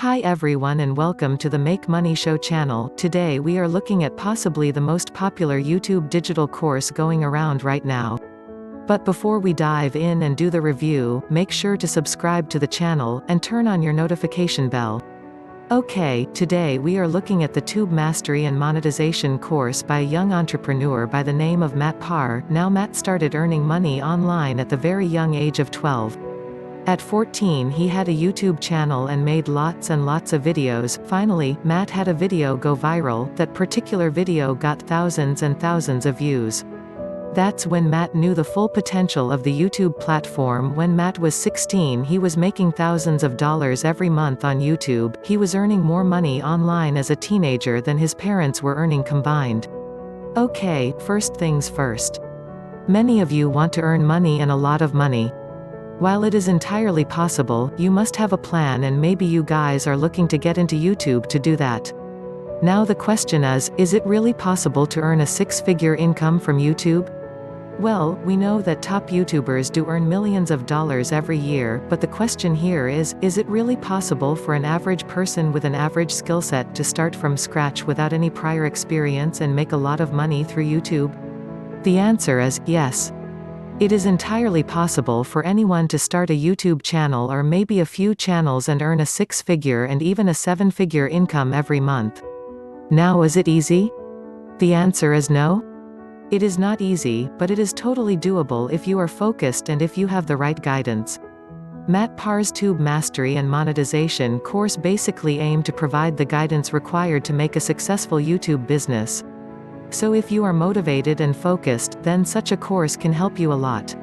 Hi everyone and welcome to the Make Money Show channel. Today we are looking at possibly the most popular YouTube digital course going around right now. But before we dive in and do the review, make sure to subscribe to the channel, and turn on your notification bell. Okay, today we are looking at the Tube Mastery and Monetization course by a young entrepreneur by the name of Matt Parr. Now Matt started earning money online at the very young age of 12. At 14 he had a YouTube channel and made lots and lots of videos. Finally, Matt had a video go viral. That particular video got thousands and thousands of views. That's when Matt knew the full potential of the YouTube platform. When Matt was 16 he was making thousands of dollars every month on YouTube. He was earning more money online as a teenager than his parents were earning combined. Okay, first things first. Many of you want to earn money, and a lot of money. While it is entirely possible, you must have a plan, and maybe you guys are looking to get into YouTube to do that. Now the question is it really possible to earn a six-figure income from YouTube? Well, we know that top YouTubers do earn millions of dollars every year, but the question here is it really possible for an average person with an average skill set to start from scratch without any prior experience and make a lot of money through YouTube? The answer is yes. It is entirely possible for anyone to start a YouTube channel or maybe a few channels and earn a six-figure and even a seven-figure income every month. Now, is it easy? The answer is no. It is not easy, but it is totally doable if you are focused and if you have the right guidance. Matt Parr's Tube Mastery and Monetization course basically aimed to provide the guidance required to make a successful YouTube business. So if you are motivated and focused, then such a course can help you a lot.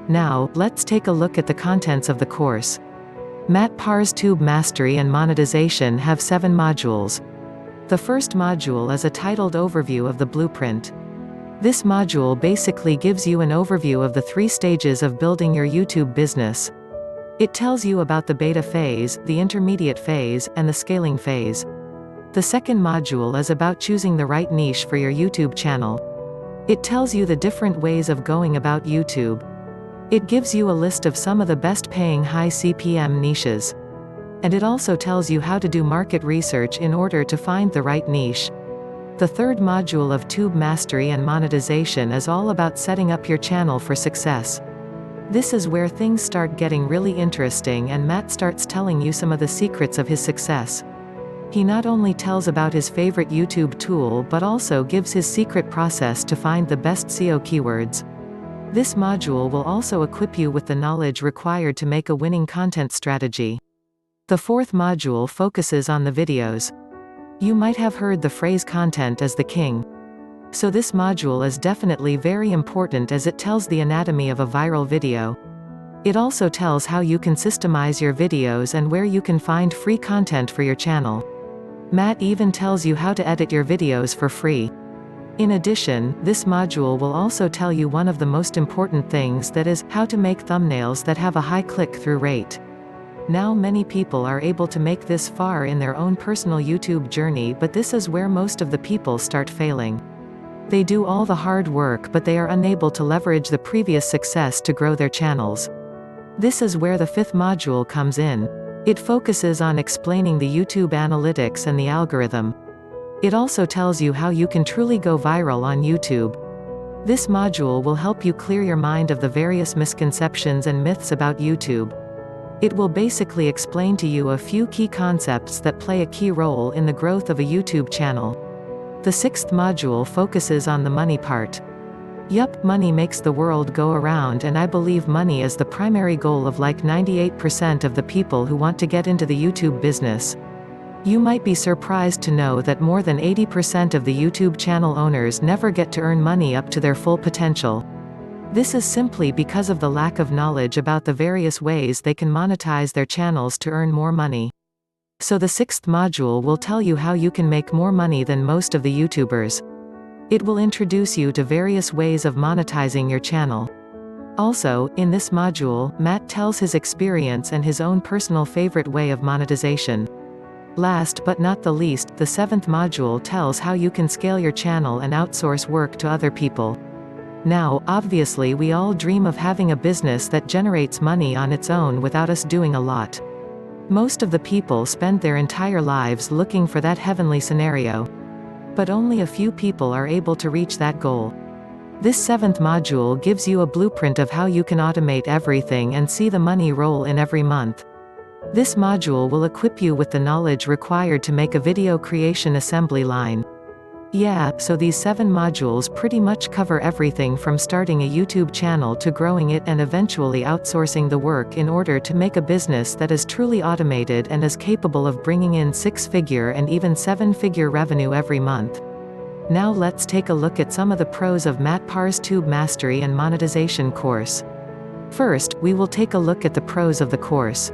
Now, let's take a look at the contents of the course. Matt Parr's Tube Mastery and Monetization have 7 modules. The first module is a titled Overview of the Blueprint. This module basically gives you an overview of the 3 stages of building your YouTube business. It tells you about the beta phase, the intermediate phase, and the scaling phase. The second module is about choosing the right niche for your YouTube channel. It tells you the different ways of going about YouTube. It gives you a list of some of the best paying high CPM niches. And it also tells you how to do market research in order to find the right niche. The third module of Tube Mastery and Monetization is all about setting up your channel for success. This is where things start getting really interesting, and Matt starts telling you some of the secrets of his success. He not only tells about his favorite YouTube tool but also gives his secret process to find the best SEO keywords. This module will also equip you with the knowledge required to make a winning content strategy. The fourth module focuses on the videos. You might have heard the phrase content is the king. So this module is definitely very important as it tells the anatomy of a viral video. It also tells how you can systemize your videos and where you can find free content for your channel. Matt even tells you how to edit your videos for free. In addition, this module will also tell you one of the most important things, that is, how to make thumbnails that have a high click-through rate. Now many people are able to make this far in their own personal YouTube journey, but this is where most of the people start failing. They do all the hard work but they are unable to leverage the previous success to grow their channels. This is where the fifth module comes in. It focuses on explaining the YouTube analytics and the algorithm. It also tells you how you can truly go viral on YouTube. This module will help you clear your mind of the various misconceptions and myths about YouTube. It will basically explain to you a few key concepts that play a key role in the growth of a YouTube channel. The sixth module focuses on the money part. Yup, money makes the world go around, and I believe money is the primary goal of like 98% of the people who want to get into the YouTube business. You might be surprised to know that more than 80% of the YouTube channel owners never get to earn money up to their full potential. This is simply because of the lack of knowledge about the various ways they can monetize their channels to earn more money. So the sixth module will tell you how you can make more money than most of the YouTubers. It will introduce you to various ways of monetizing your channel. Also, in this module, Matt tells his experience and his own personal favorite way of monetization. Last but not the least, the seventh module tells how you can scale your channel and outsource work to other people. Now, obviously we all dream of having a business that generates money on its own without us doing a lot. Most of the people spend their entire lives looking for that heavenly scenario. But only a few people are able to reach that goal. This 7th module gives you a blueprint of how you can automate everything and see the money roll in every month. This module will equip you with the knowledge required to make a video creation assembly line. Yeah, so these 7 modules pretty much cover everything from starting a YouTube channel to growing it and eventually outsourcing the work in order to make a business that is truly automated and is capable of bringing in 6-figure and even 7-figure revenue every month. Now let's take a look at some of the pros of Matt Parr's Tube Mastery and Monetization course. First, we will take a look at the pros of the course.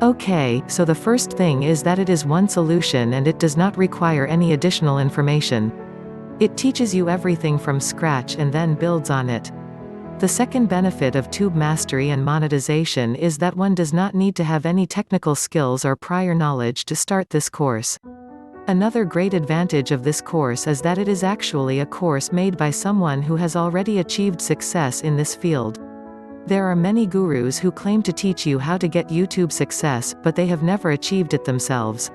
Okay, so the first thing is that it is one solution and it does not require any additional information. It teaches you everything from scratch and then builds on it. The second benefit of Tube Mastery and Monetization is that one does not need to have any technical skills or prior knowledge to start this course. Another great advantage of this course is that it is actually a course made by someone who has already achieved success in this field. There are many gurus who claim to teach you how to get YouTube success, but they have never achieved it themselves.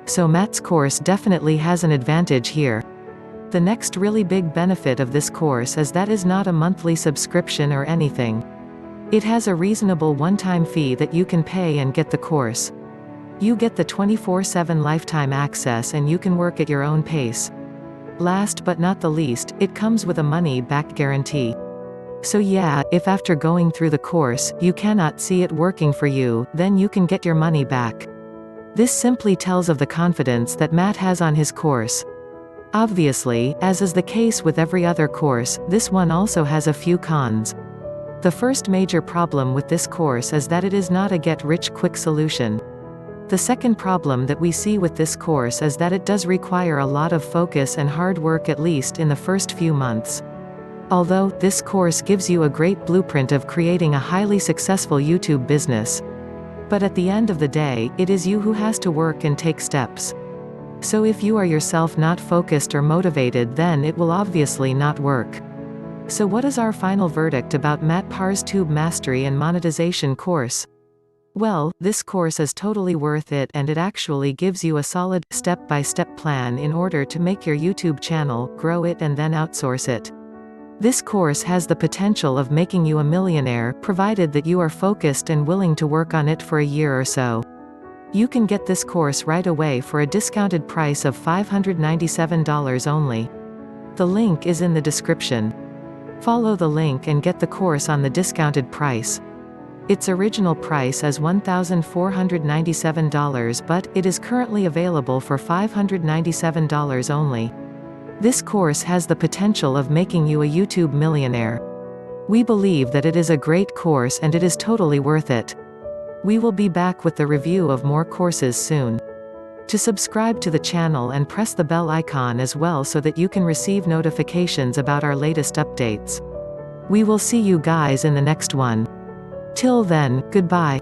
So Matt's course definitely has an advantage here. The next really big benefit of this course is that it is not a monthly subscription or anything. It has a reasonable one-time fee that you can pay and get the course. You get the 24/7 lifetime access and you can work at your own pace. Last but not the least, it comes with a money-back guarantee. So yeah, if after going through the course, you cannot see it working for you, then you can get your money back. This simply tells of the confidence that Matt has on his course. Obviously, as is the case with every other course, this one also has a few cons. The first major problem with this course is that it is not a get-rich-quick solution. The second problem that we see with this course is that it does require a lot of focus and hard work, at least in the first few months. Although, this course gives you a great blueprint of creating a highly successful YouTube business. But at the end of the day, it is you who has to work and take steps. So if you are yourself not focused or motivated, then it will obviously not work. So what is our final verdict about Matt Parr's Tube Mastery and Monetization course? Well, this course is totally worth it, and it actually gives you a solid, step-by-step plan in order to make your YouTube channel, grow it and then outsource it. This course has the potential of making you a millionaire, provided that you are focused and willing to work on it for a year or so. You can get this course right away for a discounted price of $597 only. The link is in the description. Follow the link and get the course on the discounted price. Its original price is $1,497, but it is currently available for $597 only. This course has the potential of making you a YouTube millionaire. We believe that it is a great course and it is totally worth it. We will be back with the review of more courses soon. To subscribe to the channel and press the bell icon as well so that you can receive notifications about our latest updates. We will see you guys in the next one. Till then, goodbye.